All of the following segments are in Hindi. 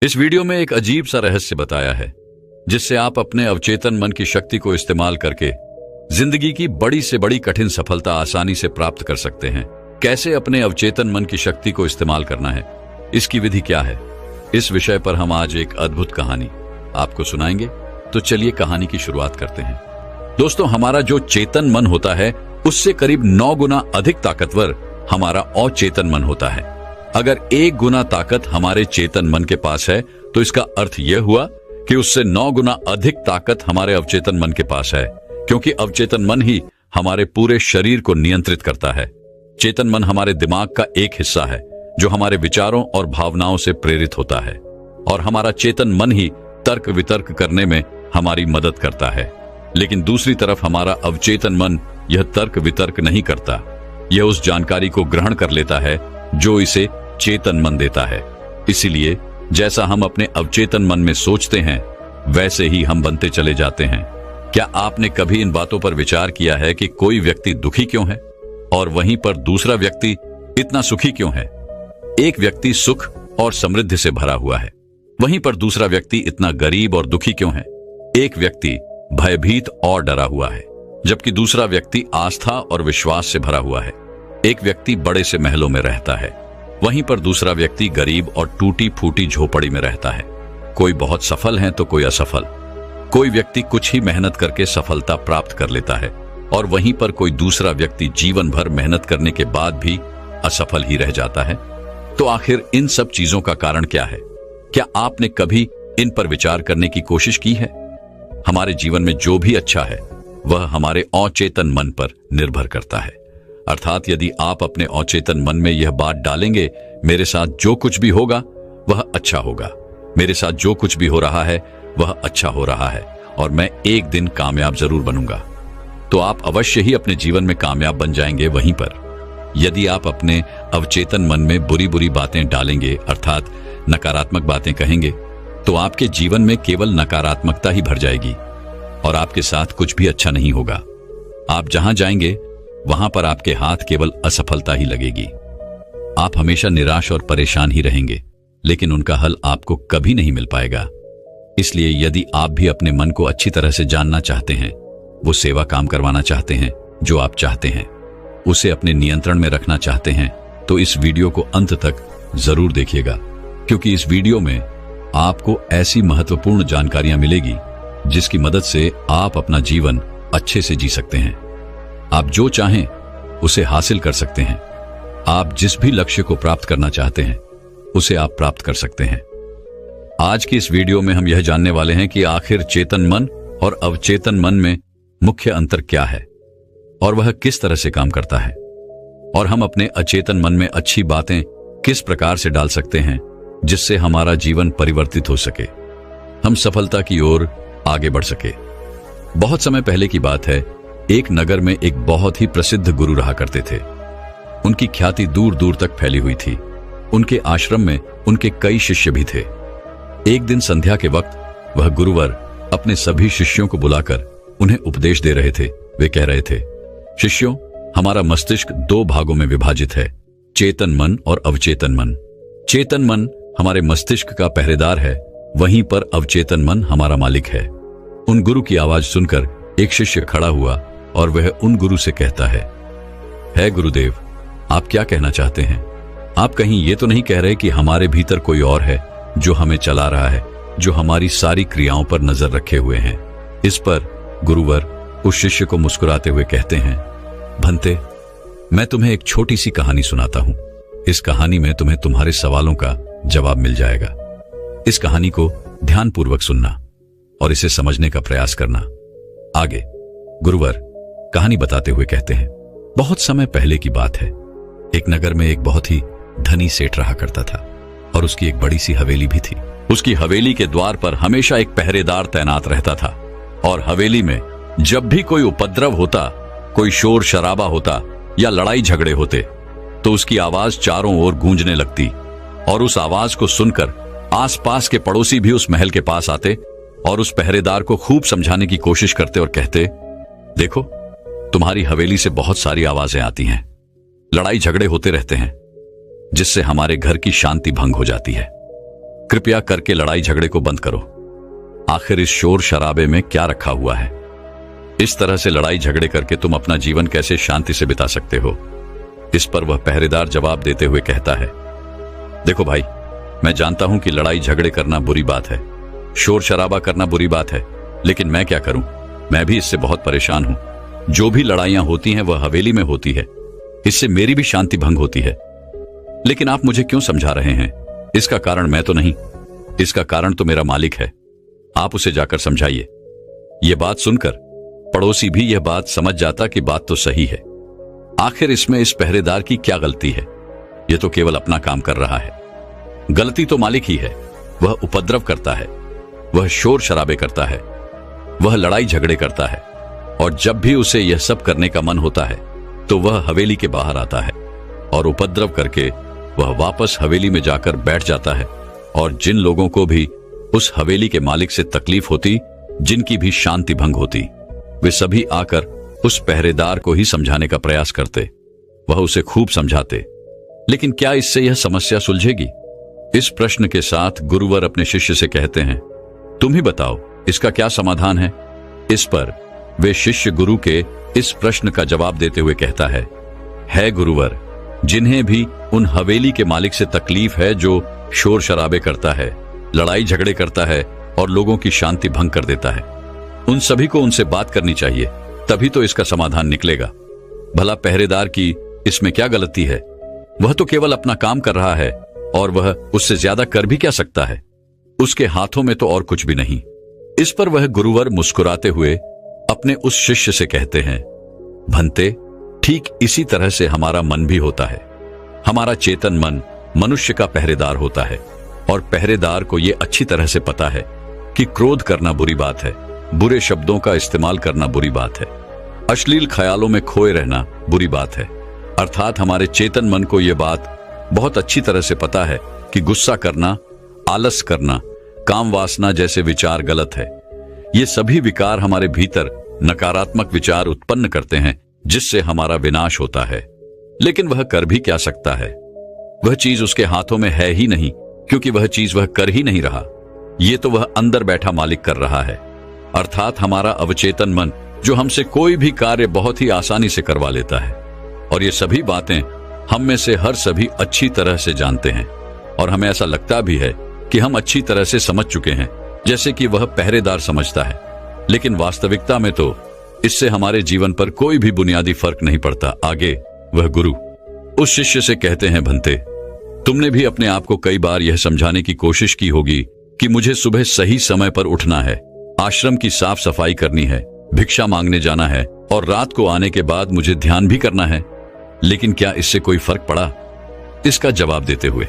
इस वीडियो में एक अजीब सा रहस्य बताया है जिससे आप अपने अवचेतन मन की शक्ति को इस्तेमाल करके जिंदगी की बड़ी से बड़ी कठिन सफलता आसानी से प्राप्त कर सकते हैं। कैसे अपने अवचेतन मन की शक्ति को इस्तेमाल करना है, इसकी विधि क्या है, इस विषय पर हम आज एक अद्भुत कहानी आपको सुनाएंगे। तो चलिए कहानी की शुरुआत करते हैं। दोस्तों, हमारा जो चेतन मन होता है उससे करीब 9 गुना अधिक ताकतवर हमारा अचेतन मन होता है। अगर 1 गुना ताकत हमारे चेतन मन के पास है तो इसका अर्थ यह हुआ कि उससे 9 गुना अधिक ताकत हमारे अवचेतन मन के पास है, क्योंकि अवचेतन मन ही हमारे पूरे शरीर को नियंत्रित करता है। चेतन मन हमारे दिमाग का एक हिस्सा है जो हमारे विचारों और भावनाओं से प्रेरित होता है, और हमारा चेतन मन ही तर्क वितर्क करने में हमारी मदद करता है। लेकिन दूसरी तरफ हमारा अवचेतन मन यह तर्क वितर्क नहीं करता, यह उस जानकारी को ग्रहण कर लेता है जो इसे चेतन मन देता है। इसीलिए जैसा हम अपने अवचेतन मन में सोचते हैं वैसे ही हम बनते चले जाते हैं। क्या आपने कभी इन बातों पर विचार किया है कि कोई व्यक्ति दुखी क्यों है और वहीं पर दूसरा व्यक्ति इतना सुखी क्यों है? एक व्यक्ति सुख और समृद्धि से भरा हुआ है, वहीं पर दूसरा व्यक्ति इतना गरीब और दुखी क्यों है? एक व्यक्ति भयभीत और डरा हुआ है, जबकि दूसरा व्यक्ति आस्था और विश्वास से भरा हुआ है। एक व्यक्ति बड़े से महलों में रहता है, वहीं पर दूसरा व्यक्ति गरीब और टूटी फूटी झोपड़ी में रहता है। कोई बहुत सफल है तो कोई असफल। कोई व्यक्ति कुछ ही मेहनत करके सफलता प्राप्त कर लेता है और वहीं पर कोई दूसरा व्यक्ति जीवन भर मेहनत करने के बाद भी असफल ही रह जाता है। तो आखिर इन सब चीजों का कारण क्या है? क्या आपने कभी इन पर विचार करने की कोशिश की है? हमारे जीवन में जो भी अच्छा है वह हमारे अचेतन मन पर निर्भर करता है। अर्थात यदि आप अपने अचेतन मन में यह बात डालेंगे, मेरे साथ जो कुछ भी होगा वह अच्छा होगा, मेरे साथ जो कुछ भी हो रहा है वह अच्छा हो रहा है और मैं एक दिन कामयाब जरूर बनूंगा, तो आप अवश्य ही अपने जीवन में कामयाब बन जाएंगे। वहीं पर यदि आप अपने अवचेतन मन में बुरी बुरी बातें डालेंगे, अर्थात नकारात्मक बातें कहेंगे, तो आपके जीवन में केवल नकारात्मकता ही भर जाएगी और आपके साथ कुछ भी अच्छा नहीं होगा। आप जहां जाएंगे वहां पर आपके हाथ केवल असफलता ही लगेगी। आप हमेशा निराश और परेशान ही रहेंगे, लेकिन उनका हल आपको कभी नहीं मिल पाएगा। इसलिए यदि आप भी अपने मन को अच्छी तरह से जानना चाहते हैं, वो सेवा काम करवाना चाहते हैं जो आप चाहते हैं, उसे अपने नियंत्रण में रखना चाहते हैं, तो इस वीडियो को अंत तक जरूर देखिएगा, क्योंकि इस वीडियो में आपको ऐसी महत्वपूर्ण जानकारियां मिलेगी जिसकी मदद से आप अपना जीवन अच्छे से जी सकते हैं। आप जो चाहें उसे हासिल कर सकते हैं। आप जिस भी लक्ष्य को प्राप्त करना चाहते हैं उसे आप प्राप्त कर सकते हैं। आज की इस वीडियो में हम यह जानने वाले हैं कि आखिर चेतन मन और अवचेतन मन में मुख्य अंतर क्या है और वह किस तरह से काम करता है, और हम अपने अचेतन मन में अच्छी बातें किस प्रकार से डाल सकते हैं जिससे हमारा जीवन परिवर्तित हो सके, हम सफलता की ओर आगे बढ़ सके। बहुत समय पहले की बात है, एक नगर में एक बहुत ही प्रसिद्ध गुरु रहा करते थे। उनकी ख्याति दूर दूर तक फैली हुई थी। उनके आश्रम में उनके कई शिष्य भी थे। एक दिन संध्या के वक्त वह गुरुवर अपने सभी शिष्यों को बुलाकर उन्हें उपदेश दे रहे थे। वे कह रहे थे, शिष्यों, हमारा मस्तिष्क 2 भागों में विभाजित है, चेतन मन और अवचेतन मन। चेतन मन हमारे मस्तिष्क का पहरेदार है, वहीं पर अवचेतन मन हमारा मालिक है। उन गुरु की आवाज सुनकर एक शिष्य खड़ा हुआ और वह उन गुरु से कहता है गुरुदेव, आप क्या कहना चाहते हैं? आप कहीं ये तो नहीं कह रहे कि हमारे भीतर कोई और है जो हमें चला रहा है, जो हमारी सारी क्रियाओं पर नजर रखे हुए हैं? इस पर गुरुवर उस शिष्य को मुस्कुराते हुए कहते हैं, भंते, मैं तुम्हें एक छोटी सी कहानी सुनाता हूं। इस कहानी में तुम्हें तुम्हारे सवालों का जवाब मिल जाएगा। इस कहानी को ध्यानपूर्वक सुनना और इसे समझने का प्रयास करना। आगे गुरुवर कहानी बताते हुए कहते हैं, बहुत समय पहले की बात है। एक नगर में एक बहुत ही धनी सेठ रहा करता था और उसकी एक बड़ी सी हवेली भी थी। उसकी हवेली के द्वार पर हमेशा एक पहरेदार तैनात रहता था और हवेली में जब भी कोई उपद्रव होता, कोई शोर शराबा होता या लड़ाई झगड़े होते, तो उसकी आवाज चारों ओर गूंजने लगती और उस आवाज को सुनकर आसपास के पड़ोसी भी उस महल के पास आते और उस पहरेदार को खूब समझाने की कोशिश करते और कहते, देखो, तुम्हारी हवेली से बहुत सारी आवाजें आती हैं, लड़ाई झगड़े होते रहते हैं, जिससे हमारे घर की शांति भंग हो जाती है। कृपया करके लड़ाई झगड़े को बंद करो। आखिर इस शोर शराबे में क्या रखा हुआ है? इस तरह से लड़ाई झगड़े करके तुम अपना जीवन कैसे शांति से बिता सकते हो? इस पर वह पहरेदार जवाब देते हुए कहता है, देखो भाई, मैं जानता हूं कि लड़ाई झगड़े करना बुरी बात है, शोर शराबा करना बुरी बात है, लेकिन मैं क्या करूं? मैं भी इससे बहुत परेशान हूं। जो भी लड़ाइयां होती हैं वह हवेली में होती है, इससे मेरी भी शांति भंग होती है। लेकिन आप मुझे क्यों समझा रहे हैं? इसका कारण मैं तो नहीं, इसका कारण तो मेरा मालिक है। आप उसे जाकर समझाइए। यह बात सुनकर पड़ोसी भी यह बात समझ जाता कि बात तो सही है। आखिर इसमें इस पहरेदार की क्या गलती है? यह तो केवल अपना काम कर रहा है। गलती तो मालिक ही है। वह उपद्रव करता है, वह शोर शराबे करता है, वह लड़ाई झगड़े करता है, और जब भी उसे यह सब करने का मन होता है तो वह हवेली के बाहर आता है और उपद्रव करके वह वापस हवेली में जाकर बैठ जाता है। और जिन लोगों को भी उस हवेली के मालिक से तकलीफ होती, जिनकी भी शांति भंग होती, वे सभी आकर उस पहरेदार को ही समझाने का प्रयास करते। वह उसे खूब समझाते, लेकिन क्या इससे यह समस्या सुलझेगी? इस प्रश्न के साथ गुरुवर अपने शिष्य से कहते हैं, तुम ही बताओ इसका क्या समाधान है? इस पर वे शिष्य गुरु के इस प्रश्न का जवाब देते हुए कहता है गुरुवर, जिन्हें भी उन हवेली के मालिक से तकलीफ है जो शोर शराबे करता है, लड़ाई झगड़े करता है और लोगों की शांति भंग कर देता है, उन सभी को उनसे बात करनी चाहिए, तभी तो इसका समाधान निकलेगा। भला पहरेदार की इसमें क्या गलती है? वह तो केवल अपना काम कर रहा है और वह उससे ज्यादा कर भी क्या सकता है? उसके हाथों में तो और कुछ भी नहीं। इस पर वह गुरुवर मुस्कुराते हुए अपने उस शिष्य से कहते हैं, भंते, ठीक इसी तरह से हमारा मन भी होता है। हमारा चेतन मन मनुष्य का पहरेदार होता है और पहरेदार को यह अच्छी तरह से पता है कि क्रोध करना बुरी बात है, बुरे शब्दों का इस्तेमाल करना बुरी बात है, अश्लील ख्यालों में खोए रहना बुरी बात है। अर्थात हमारे चेतन मन को यह बात बहुत अच्छी तरह से पता है कि गुस्सा करना, आलस करना, काम वासना जैसे विचार गलत है। ये सभी विकार हमारे भीतर नकारात्मक विचार उत्पन्न करते हैं, जिससे हमारा विनाश होता है। लेकिन वह कर भी क्या सकता है? वह चीज उसके हाथों में है ही नहीं, क्योंकि वह चीज वह कर ही नहीं रहा। ये तो वह अंदर बैठा मालिक कर रहा है, अर्थात हमारा अवचेतन मन, जो हमसे कोई भी कार्य बहुत ही आसानी से करवा लेता है। और ये सभी बातें हम में से हर सभी अच्छी तरह से जानते हैं, और हमें ऐसा लगता भी है कि हम अच्छी तरह से समझ चुके हैं, जैसे कि वह पहरेदार समझता है। लेकिन वास्तविकता में तो इससे हमारे जीवन पर कोई भी बुनियादी फर्क नहीं पड़ता। आगे वह गुरु उस शिष्य से कहते हैं, भंते, तुमने भी अपने आप को कई बार यह समझाने की कोशिश की होगी कि मुझे सुबह सही समय पर उठना है, आश्रम की साफ सफाई करनी है, भिक्षा मांगने जाना है और रात को आने के बाद मुझे ध्यान भी करना है। लेकिन क्या इससे कोई फर्क पड़ा? इसका जवाब देते हुए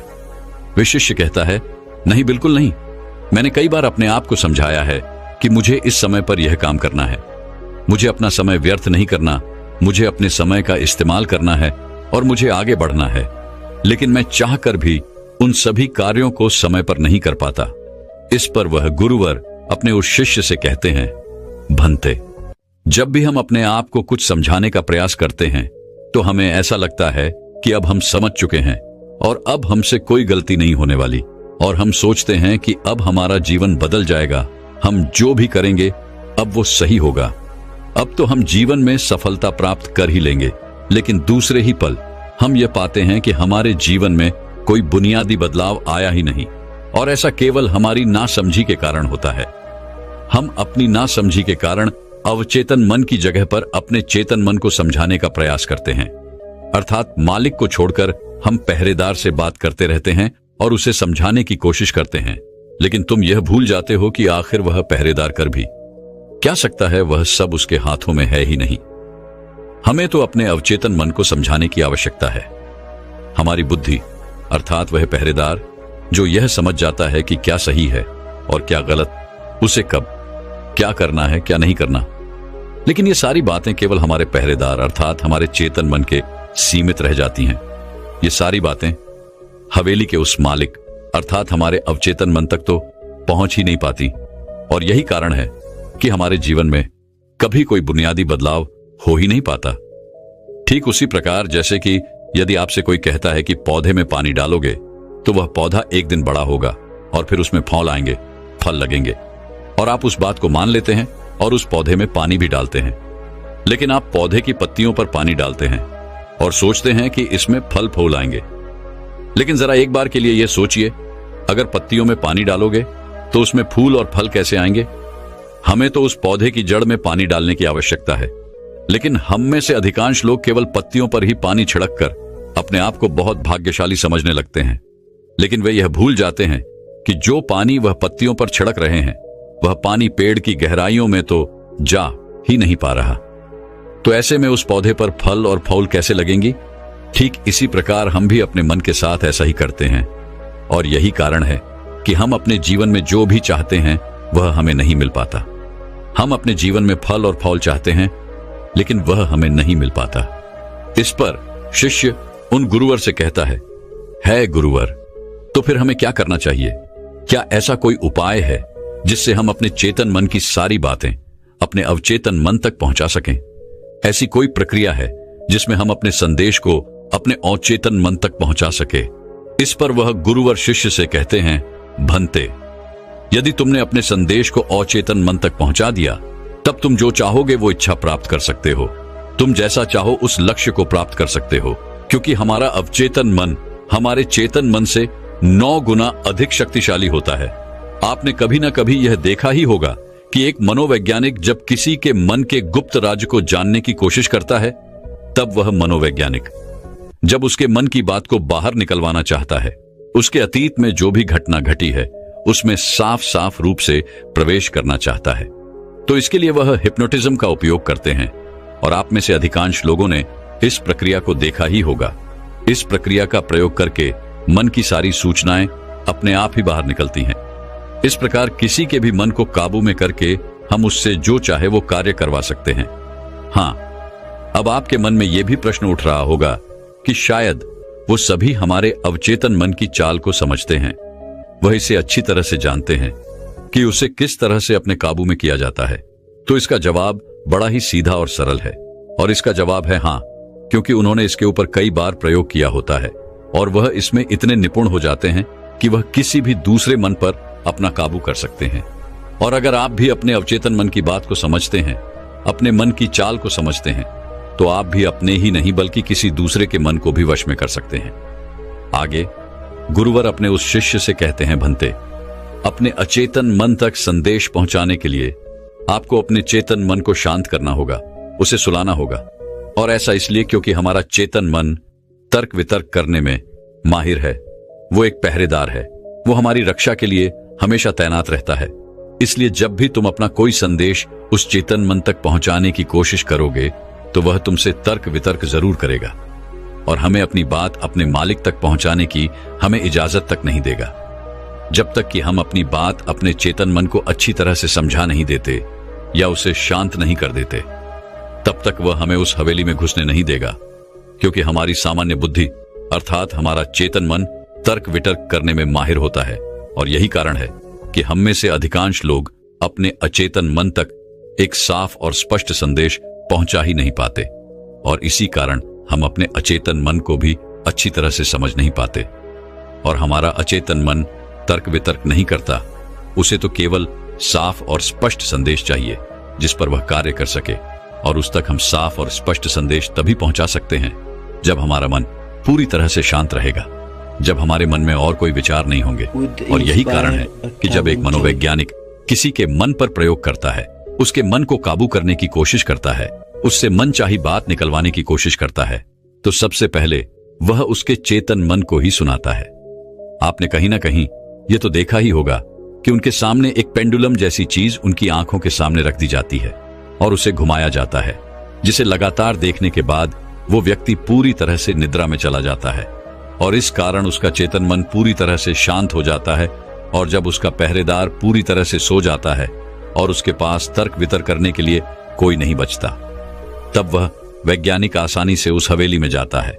वे शिष्य कहता है, नहीं, बिल्कुल नहीं। मैंने कई बार अपने आप को समझाया है कि मुझे इस समय पर यह काम करना है, मुझे अपना समय व्यर्थ नहीं करना, मुझे अपने समय का इस्तेमाल करना है और मुझे आगे बढ़ना है। लेकिन मैं चाहकर भी उन सभी कार्यों को समय पर नहीं कर पाता। इस पर वह गुरुवर अपने उस शिष्य से कहते हैं, भंते, जब भी हम अपने आप को कुछ समझाने का प्रयास करते हैं तो हमें ऐसा लगता है कि अब हम समझ चुके हैं और अब हमसे कोई गलती नहीं होने वाली, और हम सोचते हैं कि अब हमारा जीवन बदल जाएगा, हम जो भी करेंगे अब वो सही होगा, अब तो हम जीवन में सफलता प्राप्त कर ही लेंगे। लेकिन दूसरे ही पल हम ये पाते हैं कि हमारे जीवन में कोई बुनियादी बदलाव आया ही नहीं, और ऐसा केवल हमारी नासमझी के कारण होता है। हम अपनी नासमझी के कारण अवचेतन मन की जगह पर अपने चेतन मन को समझाने का प्रयास करते हैं, अर्थात मालिक को छोड़कर हम पहरेदार से बात करते रहते हैं और उसे समझाने की कोशिश करते हैं। लेकिन तुम यह भूल जाते हो कि आखिर वह पहरेदार कर भी क्या सकता है? वह सब उसके हाथों में है ही नहीं। हमें तो अपने अवचेतन मन को समझाने की आवश्यकता है। हमारी बुद्धि, अर्थात वह पहरेदार जो यह समझ जाता है कि क्या सही है और क्या गलत, उसे कब क्या करना है, क्या नहीं करना। लेकिन ये सारी बातें केवल हमारे पहरेदार अर्थात हमारे चेतन मन के सीमित रह जाती हैं। ये सारी बातें हवेली के उस मालिक अर्थात हमारे अवचेतन मन तक तो पहुंच ही नहीं पाती, और यही कारण है कि हमारे जीवन में कभी कोई बुनियादी बदलाव हो ही नहीं पाता। ठीक उसी प्रकार जैसे कि यदि आपसे कोई कहता है कि पौधे में पानी डालोगे तो वह पौधा एक दिन बड़ा होगा और फिर उसमें फौल आएंगे, फल लगेंगे, और आप उस बात को मान लेते हैं और उस पौधे में पानी भी डालते हैं। लेकिन आप पौधे की पत्तियों पर पानी डालते हैं और सोचते हैं कि इसमें फल फूल आएंगे। लेकिन जरा एक बार के लिए यह सोचिए, अगर पत्तियों में पानी डालोगे तो उसमें फूल और फल कैसे आएंगे? हमें तो उस पौधे की जड़ में पानी डालने की आवश्यकता है, लेकिन हम में से अधिकांश लोग केवल पत्तियों पर ही पानी छिड़क कर अपने आप को बहुत भाग्यशाली समझने लगते हैं। लेकिन वे यह भूल जाते हैं कि जो पानी वह पत्तियों पर छिड़क रहे हैं, वह पानी पेड़ की गहराइयों में तो जा ही नहीं पा रहा। तो ऐसे में उस पौधे पर फल और फूल कैसे लगेंगी? ठीक इसी प्रकार हम भी अपने मन के साथ ऐसा ही करते हैं, और यही कारण है कि हम अपने जीवन में जो भी चाहते हैं वह हमें नहीं मिल पाता। हम अपने जीवन में फल और फूल चाहते हैं, लेकिन वह हमें नहीं मिल पाता। इस पर शिष्य उन गुरुवर से कहता है गुरुवर, तो फिर हमें क्या करना चाहिए? क्या ऐसा कोई उपाय है जिससे हम अपने चेतन मन की सारी बातें अपने अवचेतन मन तक पहुंचा सकें? ऐसी कोई प्रक्रिया है जिसमें हम अपने संदेश को अपने अवचेतन मन तक पहुंचा सके? इस पर वह गुरुवर शिष्य से कहते हैं, भंते, यदि तुमने अपने संदेश को अवचेतन मन तक पहुंचा दिया, तब तुम जो चाहोगे वो इच्छा प्राप्त कर सकते हो। तुम जैसा चाहो उस लक्ष्य को प्राप्त कर सकते हो, क्योंकि हमारा अवचेतन मन हमारे चेतन मन से 9 गुना अधिक शक्तिशाली होता है। आपने कभी ना कभी यह देखा ही होगा कि एक मनोवैज्ञानिक जब किसी के मन के गुप्त राज्य को जानने की कोशिश करता है, तब वह मनोवैज्ञानिक जब उसके मन की बात को बाहर निकलवाना चाहता है, उसके अतीत में जो भी घटना घटी है उसमें साफ साफ रूप से प्रवेश करना चाहता है, तो इसके लिए वह हिप्नोटिज्म का उपयोग करते हैं। और आप में से अधिकांश लोगों ने इस प्रक्रिया को देखा ही होगा। इस प्रक्रिया का प्रयोग करके मन की सारी सूचनाएं अपने आप ही बाहर निकलती हैं। इस प्रकार किसी के भी मन को काबू में करके हम उससे जो चाहे वो कार्य करवा सकते हैं। हाँ, अब आपके मन में यह भी प्रश्न उठ रहा होगा कि शायद वो सभी हमारे अवचेतन मन की चाल को समझते हैं, वह इसे अच्छी तरह से जानते हैं कि उसे किस तरह से अपने काबू में किया जाता है। तो इसका जवाब बड़ा ही सीधा और सरल है, और इसका जवाब है हाँ, क्योंकि उन्होंने इसके ऊपर कई बार प्रयोग किया होता है और वह इसमें इतने निपुण हो जाते हैं कि वह किसी भी दूसरे मन पर अपना काबू कर सकते हैं। और अगर आप भी अपने अवचेतन मन की बात को समझते हैं, अपने मन की चाल को समझते हैं, तो आप भी अपने ही नहीं बल्कि किसी दूसरे के मन को भी वश में कर सकते हैं। आगे गुरुवर अपने उस शिष्य से कहते हैं, भंते, अपने अचेतन मन तक संदेश पहुंचाने के लिए आपको अपने चेतन मन को शांत करना होगा, उसे सुलाना होगा। और ऐसा इसलिए क्योंकि हमारा चेतन मन तर्क वितर्क करने में माहिर है। वो एक पहरेदार है, वो हमारी रक्षा के लिए हमेशा तैनात रहता है। इसलिए जब भी तुम अपना कोई संदेश उस चेतन मन तक पहुंचाने की कोशिश करोगे, तो वह तुमसे तर्क वितर्क जरूर करेगा और हमें अपनी बात अपने मालिक तक पहुंचाने की हमें इजाजत तक नहीं देगा। जब तक कि हम अपनी बात अपने चेतन मन को अच्छी तरह से समझा नहीं देते या उसे शांत नहीं कर देते, तब तक वह हमें उस हवेली में घुसने नहीं देगा, क्योंकि हमारी सामान्य बुद्धि अर्थात हमारा चेतन मन तर्क वितर्क करने में माहिर होता है। और यही कारण है कि हम में से अधिकांश लोग अपने अचेतन मन तक एक साफ और स्पष्ट संदेश पहुंचा ही नहीं पाते, और इसी कारण हम अपने अचेतन मन को भी अच्छी तरह से समझ नहीं पाते। और हमारा अचेतन मन तर्क वितर्क नहीं करता, उसे तो केवल साफ और स्पष्ट संदेश चाहिए जिस पर वह कार्य कर सके। और उस तक हम साफ और स्पष्ट संदेश तभी पहुंचा सकते हैं जब हमारा मन पूरी तरह से शांत रहेगा, जब हमारे मन में और कोई विचार नहीं होंगे। और यही कारण है कि जब एक मनोवैज्ञानिक किसी के मन पर प्रयोग करता है, उसके मन को काबू करने की कोशिश करता है, उससे मनचाही बात निकलवाने की कोशिश करता है, तो सबसे पहले वह उसके चेतन मन को ही सुनाता है। आपने कहीं ना कहीं यह तो देखा ही होगा कि उनके सामने एक पेंडुलम जैसी चीज उनकी आंखों के सामने रख दी जाती है और उसे घुमाया जाता है, जिसे लगातार देखने के बाद वो व्यक्ति पूरी तरह से निद्रा में चला जाता है। और इस कारण उसका चेतन मन पूरी तरह से शांत हो जाता है। और जब उसका पहरेदार पूरी तरह से सो जाता है और उसके पास तर्क वितर्क करने के लिए कोई नहीं बचता, तब वह वैज्ञानिक आसानी से उस हवेली में जाता है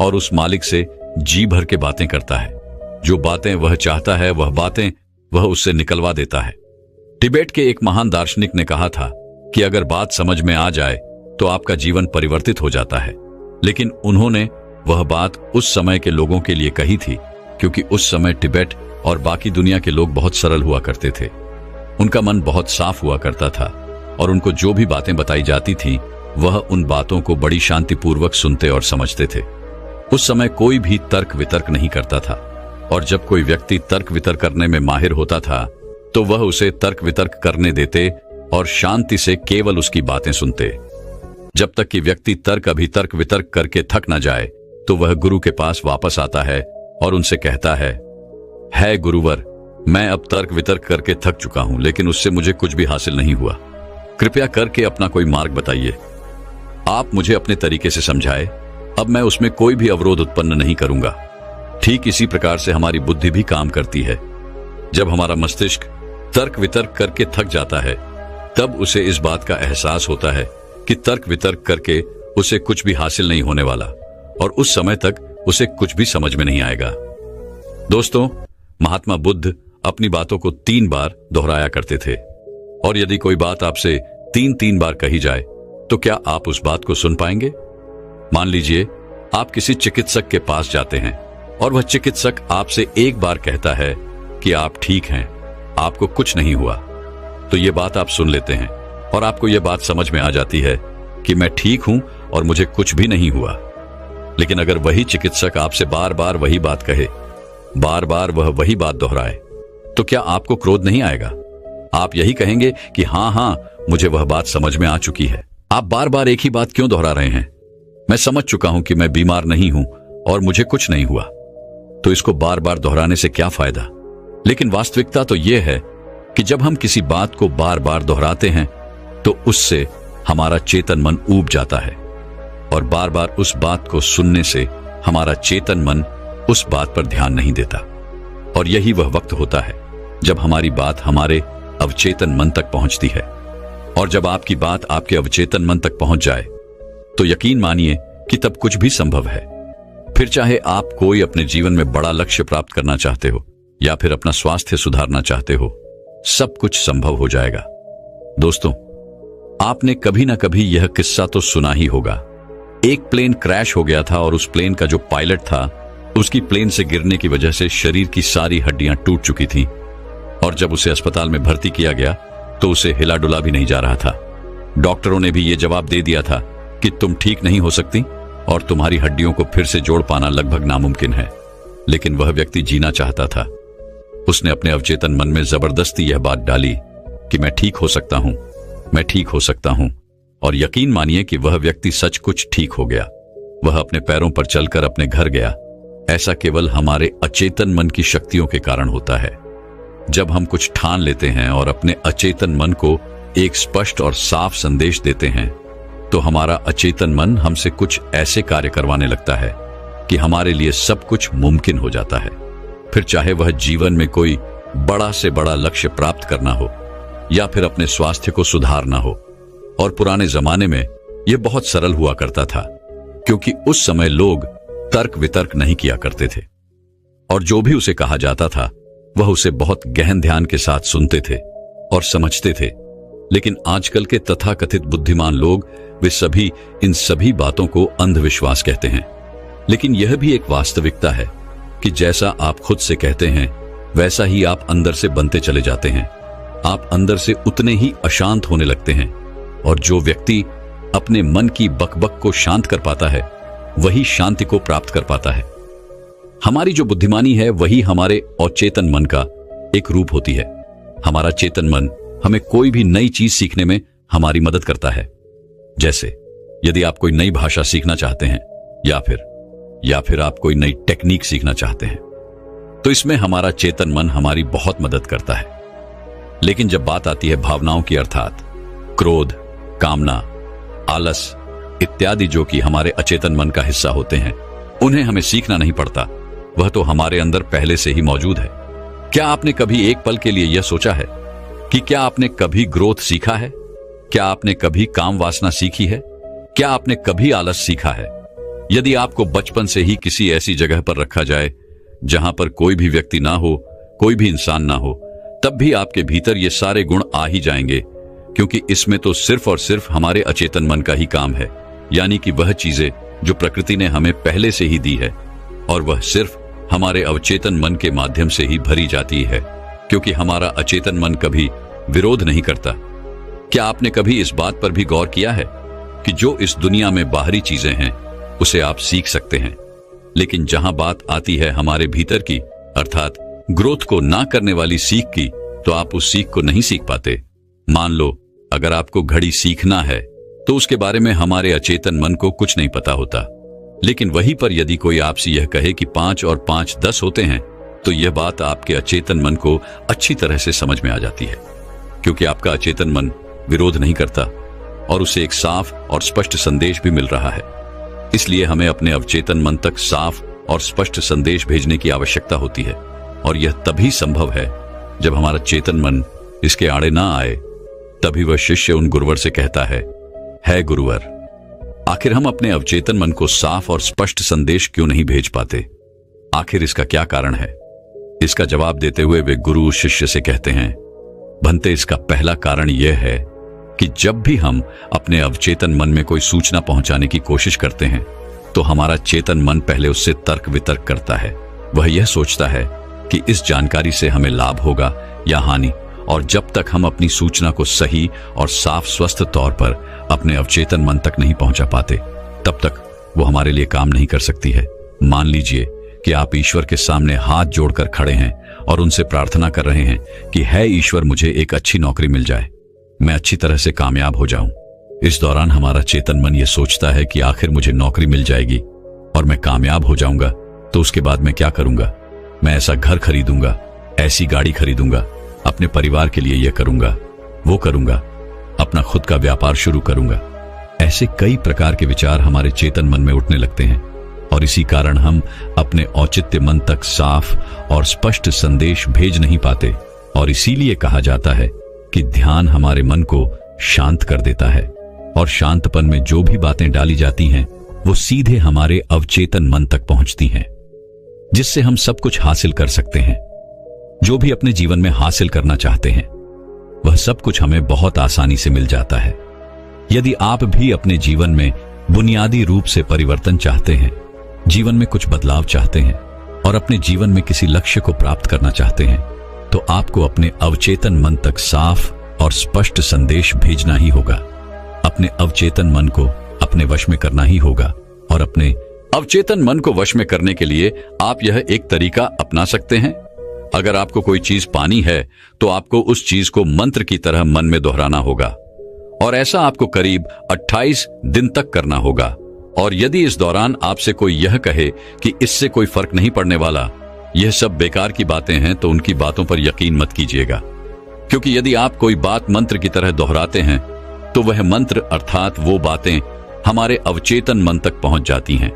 और उस मालिक से जी भर के बातें करता है। जो बातें वह चाहता है वह बातें वह उससे निकलवा देता है। तिब्बत के एक महान दार्शनिक ने कहा था कि अगर बात समझ में आ जाए तो आपका जीवन परिवर्तित हो जाता है। लेकिन उन्होंने वह बात उस समय के लोगों के लिए कही थी क्योंकि उस समय तिब्बत और बाकी दुनिया के लोग बहुत सरल हुआ करते थे। उनका मन बहुत साफ हुआ करता था और उनको जो भी बातें बताई जाती थी वह उन बातों को बड़ी शांतिपूर्वक सुनते और समझते थे। उस समय कोई भी तर्क वितर्क नहीं करता था, और जब कोई व्यक्ति तर्क वितर्क करने में माहिर होता था तो वह उसे तर्क वितर्क करने देते और शांति से केवल उसकी बातें सुनते। जब तक कि व्यक्ति तर्क अभितर्क वितर्क करके थक न जाए तो वह गुरु के पास वापस आता है और उनसे कहता है गुरुवर, मैं अब तर्क वितर्क करके थक चुका हूं, लेकिन उससे मुझे कुछ भी हासिल नहीं हुआ। कृपया करके अपना कोई मार्ग बताइए। आप मुझे अपने तरीके से समझाए, अब मैं उसमें कोई भी अवरोध उत्पन्न नहीं करूंगा। ठीक इसी प्रकार से हमारी बुद्धि भी काम करती है। जब हमारा मस्तिष्क तर्क वितर्क करके थक जाता है तब उसे इस बात का एहसास होता है कि तर्क वितर्क करके उसे कुछ भी हासिल नहीं होने वाला, और उस समय तक उसे कुछ भी समझ में नहीं आएगा। दोस्तों, महात्मा बुद्ध अपनी बातों को 3 बार दोहराया करते थे, और यदि कोई बात आपसे 3 बार कही जाए तो क्या आप उस बात को सुन पाएंगे? मान लीजिए आप किसी चिकित्सक के पास जाते हैं और वह चिकित्सक आपसे 1 बार कहता है कि आप ठीक हैं, आपको कुछ नहीं हुआ, तो ये बात आप सुन लेते हैं और आपको यह बात समझ में आ जाती है कि मैं ठीक हूं और मुझे कुछ भी नहीं हुआ। लेकिन अगर वही चिकित्सक आपसे बार बार वही बात कहे, बार बार वह वही बात दोहराए, तो क्या आपको क्रोध नहीं आएगा? आप यही कहेंगे कि हाँ, मुझे वह बात समझ में आ चुकी है। आप बार बार एक ही बात क्यों दोहरा रहे हैं? मैं समझ चुका हूं कि मैं बीमार नहीं हूं और मुझे कुछ नहीं हुआ, तो इसको बार बार दोहराने से क्या फायदा? लेकिन वास्तविकता तो यह है कि जब हम किसी बात को बार बार दोहराते हैं तो उससे हमारा चेतन मन ऊब जाता है, और बार बार उस बात को सुनने से हमारा चेतन मन उस बात पर ध्यान नहीं देता। और यही वह वक्त होता है जब हमारी बात हमारे अवचेतन मन तक पहुंचती है, और जब आपकी बात आपके अवचेतन मन तक पहुंच जाए तो यकीन मानिए कि तब कुछ भी संभव है। फिर चाहे आप कोई अपने जीवन में बड़ा लक्ष्य प्राप्त करना चाहते हो या फिर अपना स्वास्थ्य सुधारना चाहते हो, सब कुछ संभव हो जाएगा। दोस्तों, आपने कभी ना कभी यह किस्सा तो सुना ही होगा। एक प्लेन क्रैश हो गया था और उस प्लेन का जो पायलट था उसकी प्लेन से गिरने की वजह से शरीर की सारी हड्डियां टूट चुकी थी, और जब उसे अस्पताल में भर्ती किया गया तो उसे हिला डुला भी नहीं जा रहा था। डॉक्टरों ने भी यह जवाब दे दिया था कि तुम ठीक नहीं हो सकती और तुम्हारी हड्डियों को फिर से जोड़ पाना लगभग नामुमकिन है। लेकिन वह व्यक्ति जीना चाहता था। उसने अपने अवचेतन मन में जबरदस्ती यह बात डाली कि मैं ठीक हो सकता हूं, मैं ठीक हो सकता हूं, और यकीन मानिए कि वह व्यक्ति सच कुछ ठीक हो गया। वह अपने पैरों पर चलकर अपने घर गया। ऐसा केवल हमारे अचेतन मन की शक्तियों के कारण होता है। जब हम कुछ ठान लेते हैं और अपने अचेतन मन को एक स्पष्ट और साफ संदेश देते हैं तो हमारा अचेतन मन हमसे कुछ ऐसे कार्य करवाने लगता है कि हमारे लिए सब कुछ मुमकिन हो जाता है। फिर चाहे वह जीवन में कोई बड़ा से बड़ा लक्ष्य प्राप्त करना हो या फिर अपने स्वास्थ्य को सुधारना हो। और पुराने जमाने में यह बहुत सरल हुआ करता था, क्योंकि उस समय लोग तर्क वितर्क नहीं किया करते थे, और जो भी उसे कहा जाता था वह उसे बहुत गहन ध्यान के साथ सुनते थे और समझते थे। लेकिन आजकल के तथाकथित बुद्धिमान लोग वे सभी इन सभी बातों को अंधविश्वास कहते हैं। लेकिन यह भी एक वास्तविकता है कि जैसा आप खुद से कहते हैं वैसा ही आप अंदर से बनते चले जाते हैं। आप अंदर से उतने ही अशांत होने लगते हैं, और जो व्यक्ति अपने मन की बकबक को शांत कर पाता है वही शांति को प्राप्त कर पाता है। हमारी जो बुद्धिमानी है वही हमारे अचेतन मन का एक रूप होती है। हमारा चेतन मन हमें कोई भी नई चीज सीखने में हमारी मदद करता है। जैसे यदि आप कोई नई भाषा सीखना चाहते हैं या फिर आप कोई नई टेक्निक सीखना चाहते हैं तो इसमें हमारा चेतन मन हमारी बहुत मदद करता है। लेकिन जब बात आती है भावनाओं की, अर्थात क्रोध, कामना, आलस इत्यादि, जो कि हमारे अचेतन मन का हिस्सा होते हैं, उन्हें हमें सीखना नहीं पड़ता, वह तो हमारे अंदर पहले से ही मौजूद है। क्या आपने कभी एक पल के लिए यह सोचा है कि क्या आपने कभी ग्रोथ सीखा है? क्या आपने कभी काम वासना सीखी है? क्या आपने कभी आलस सीखा है? यदि आपको बचपन से ही किसी ऐसी जगह पर रखा जाए जहां पर कोई भी व्यक्ति ना हो, कोई भी इंसान ना हो, तब भी आपके भीतर ये सारे गुण आ ही जाएंगे, क्योंकि इसमें तो सिर्फ और सिर्फ हमारे अचेतन मन का ही काम है। यानी कि वह चीजें जो प्रकृति ने हमें पहले से ही दी है, और वह सिर्फ हमारे अवचेतन मन के माध्यम से ही भरी जाती है, क्योंकि हमारा अचेतन मन कभी विरोध नहीं करता। क्या आपने कभी इस बात पर भी गौर किया है कि जो इस दुनिया में बाहरी चीजें हैं उसे आप सीख सकते हैं, लेकिन जहां बात आती है हमारे भीतर की, अर्थात ग्रोथ को ना करने वाली सीख की, तो आप उस सीख को नहीं सीख पाते। मान लो अगर आपको घड़ी सीखना है तो उसके बारे में हमारे अचेतन मन को कुछ नहीं पता होता, लेकिन वहीं पर यदि कोई आपसे यह कहे कि 5 और 5 10 होते हैं, तो यह बात आपके अचेतन मन को अच्छी तरह से समझ में आ जाती है, क्योंकि आपका अचेतन मन विरोध नहीं करता और उसे एक साफ और स्पष्ट संदेश भी मिल रहा है। इसलिए हमें अपने अवचेतन मन तक साफ और स्पष्ट संदेश भेजने की आवश्यकता होती है, और यह तभी संभव है जब हमारा चेतन मन इसके आड़े ना आए। तभी वह शिष्य उन गुरुवर से कहता है गुरुवर, आखिर हम अपने अवचेतन मन को साफ और स्पष्ट संदेश क्यों नहीं भेज पाते? आखिर इसका क्या कारण है? इसका जवाब देते हुए वे गुरु शिष्य से कहते हैं, भंते, इसका पहला कारण यह है कि जब भी हम अपने अवचेतन मन में कोई सूचना पहुंचाने की कोशिश करते हैं तो हमारा चेतन मन पहले उससे तर्क वितर्क करता है। वह यह सोचता है कि इस जानकारी से हमें लाभ होगा या हानि, और जब तक हम अपनी सूचना को सही और साफ स्वस्थ तौर पर अपने अवचेतन मन तक नहीं पहुंचा पाते, तब तक वो हमारे लिए काम नहीं कर सकती है। मान लीजिए कि आप ईश्वर के सामने हाथ जोड़कर खड़े हैं और उनसे प्रार्थना कर रहे हैं कि है ईश्वर, मुझे एक अच्छी नौकरी मिल जाए, मैं अच्छी तरह से कामयाब हो जाऊं। इस दौरान हमारा चेतन मन यह सोचता है कि आखिर मुझे नौकरी मिल जाएगी और मैं कामयाब हो जाऊंगा, तो उसके बाद मैं क्या करूंगा? मैं ऐसा घर खरीदूंगा, ऐसी गाड़ी खरीदूंगा, अपने परिवार के लिए यह करूंगा, वो करूंगा, अपना खुद का व्यापार शुरू करूंगा। ऐसे कई प्रकार के विचार हमारे चेतन मन में उठने लगते हैं, और इसी कारण हम अपने औचित्य मन तक साफ और स्पष्ट संदेश भेज नहीं पाते। और इसीलिए कहा जाता है कि ध्यान हमारे मन को शांत कर देता है, और शांतपन में जो भी बातें डाली जाती हैं वो सीधे हमारे अवचेतन मन तक पहुंचती हैं, जिससे हम सब कुछ हासिल कर सकते हैं। जो भी अपने जीवन में हासिल करना चाहते हैं वह सब कुछ हमें बहुत आसानी से मिल जाता है। यदि आप भी अपने जीवन में बुनियादी रूप से परिवर्तन चाहते हैं, जीवन में कुछ बदलाव चाहते हैं और अपने जीवन में किसी लक्ष्य को प्राप्त करना चाहते हैं, तो आपको अपने अवचेतन मन तक साफ और स्पष्ट संदेश भेजना ही होगा। अपने अवचेतन मन को अपने वश में करना ही होगा, और अपने अवचेतन मन को वश में करने के लिए आप यह एक तरीका अपना सकते हैं। अगर आपको कोई चीज पानी है तो आपको उस चीज को मंत्र की तरह मन में दोहराना होगा, और ऐसा आपको करीब 28 दिन तक करना होगा। और यदि इस दौरान आपसे कोई यह कहे कि इससे कोई फर्क नहीं पड़ने वाला, यह सब बेकार की बातें हैं, तो उनकी बातों पर यकीन मत कीजिएगा, क्योंकि यदि आप कोई बात मंत्र की तरह दोहराते हैं तो वह मंत्र अर्थात वो बातें हमारे अवचेतन मन तक पहुंच जाती हैं।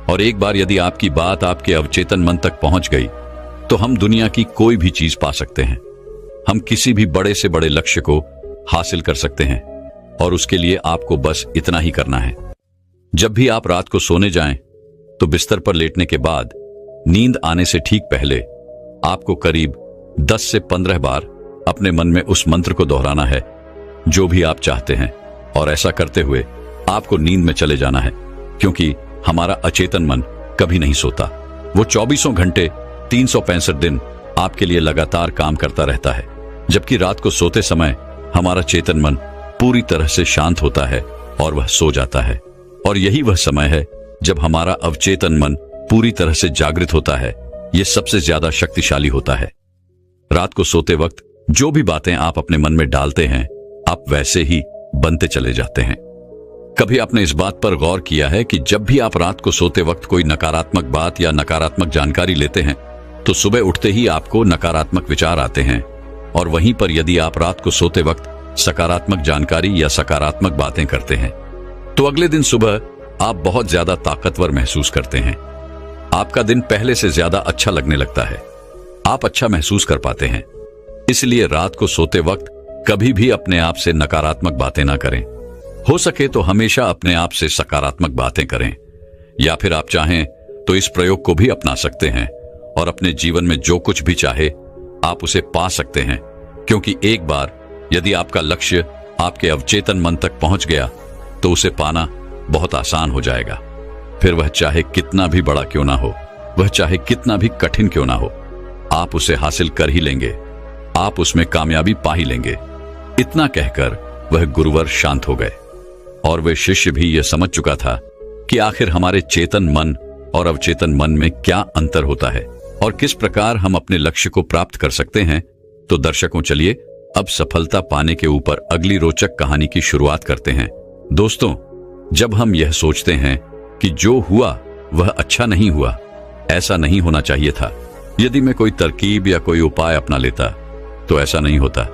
और एक बार यदि आपकी बात आपके अवचेतन मन तक पहुंच गई तो हम दुनिया की कोई भी चीज पा सकते हैं। हम किसी भी बड़े से बड़े लक्ष्य को हासिल कर सकते हैं, और उसके लिए आपको बस इतना ही करना है। जब भी आप रात को सोने जाएं तो बिस्तर पर लेटने के बाद नींद आने से ठीक पहले आपको करीब 10 से 15 बार अपने मन में उस मंत्र को दोहराना है जो भी आप चाहते हैं, और ऐसा करते हुए आपको नींद में चले जाना है, क्योंकि हमारा अचेतन मन कभी नहीं सोता। वो 24 घंटे 365 दिन आपके लिए लगातार काम करता रहता है, जबकि रात को सोते समय हमारा चेतन मन पूरी तरह से शांत होता है और वह सो जाता है। और यही वह समय है जब हमारा अवचेतन मन पूरी तरह से जागृत होता है। यह सबसे ज्यादा शक्तिशाली होता है। रात को सोते वक्त जो भी बातें आप अपने मन में डालते हैं, आप वैसे ही बनते चले जाते हैं। कभी आपने इस बात पर गौर किया है कि जब भी आप रात को सोते वक्त कोई नकारात्मक बात या नकारात्मक जानकारी लेते हैं तो सुबह उठते ही आपको नकारात्मक विचार आते हैं, और वहीं पर यदि आप रात को सोते वक्त सकारात्मक जानकारी या सकारात्मक बातें करते हैं तो अगले दिन सुबह आप बहुत ज्यादा ताकतवर महसूस करते हैं। आपका दिन पहले से ज्यादा अच्छा लगने लगता है, आप अच्छा महसूस कर पाते हैं। इसलिए रात को सोते वक्त कभी भी अपने आप से नकारात्मक बातें ना करें। हो सके तो हमेशा अपने आप से सकारात्मक बातें करें, या फिर आप चाहें तो इस प्रयोग को भी अपना सकते हैं और अपने जीवन में जो कुछ भी चाहे आप उसे पा सकते हैं, क्योंकि एक बार यदि आपका लक्ष्य आपके अवचेतन मन तक पहुंच गया तो उसे पाना बहुत आसान हो जाएगा। फिर वह चाहे कितना भी बड़ा क्यों ना हो, वह चाहे कितना भी कठिन क्यों ना हो, आप उसे हासिल कर ही लेंगे, आप उसमें कामयाबी पा ही लेंगे। इतना कहकर वह गुरुवर शांत हो गए और वह शिष्य भी यह समझ चुका था कि आखिर हमारे चेतन मन और अवचेतन मन में क्या अंतर होता है और किस प्रकार हम अपने लक्ष्य को प्राप्त कर सकते हैं। तो दर्शकों, चलिए अब सफलता पाने के ऊपर अगली रोचक कहानी की शुरुआत करते हैं। दोस्तों, जब हम यह सोचते हैं कि जो हुआ वह अच्छा नहीं हुआ, ऐसा नहीं होना चाहिए था, यदि मैं कोई तरकीब या कोई उपाय अपना लेता तो ऐसा नहीं होता,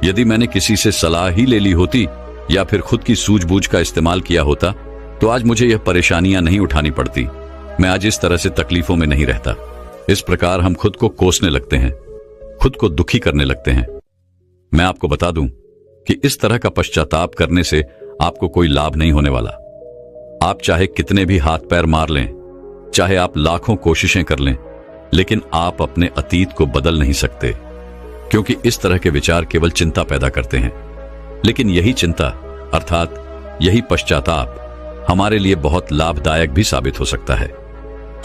यदि मैंने किसी से सलाह ही ले ली होती या फिर खुद की सूझबूझ का इस्तेमाल किया होता तो आज मुझे यह परेशानियां नहीं उठानी पड़ती, मैं आज इस तरह से तकलीफों में नहीं रहता। इस प्रकार हम खुद को कोसने लगते हैं, खुद को दुखी करने लगते हैं। मैं आपको बता दूं कि इस तरह का पश्चाताप करने से आपको कोई लाभ नहीं होने वाला। आप चाहे कितने भी हाथ पैर मार लें, चाहे आप लाखों कोशिशें कर लें, लेकिन आप अपने अतीत को बदल नहीं सकते, क्योंकि इस तरह के विचार केवल चिंता पैदा करते हैं। लेकिन यही चिंता अर्थात यही पश्चाताप हमारे लिए बहुत लाभदायक भी साबित हो सकता है।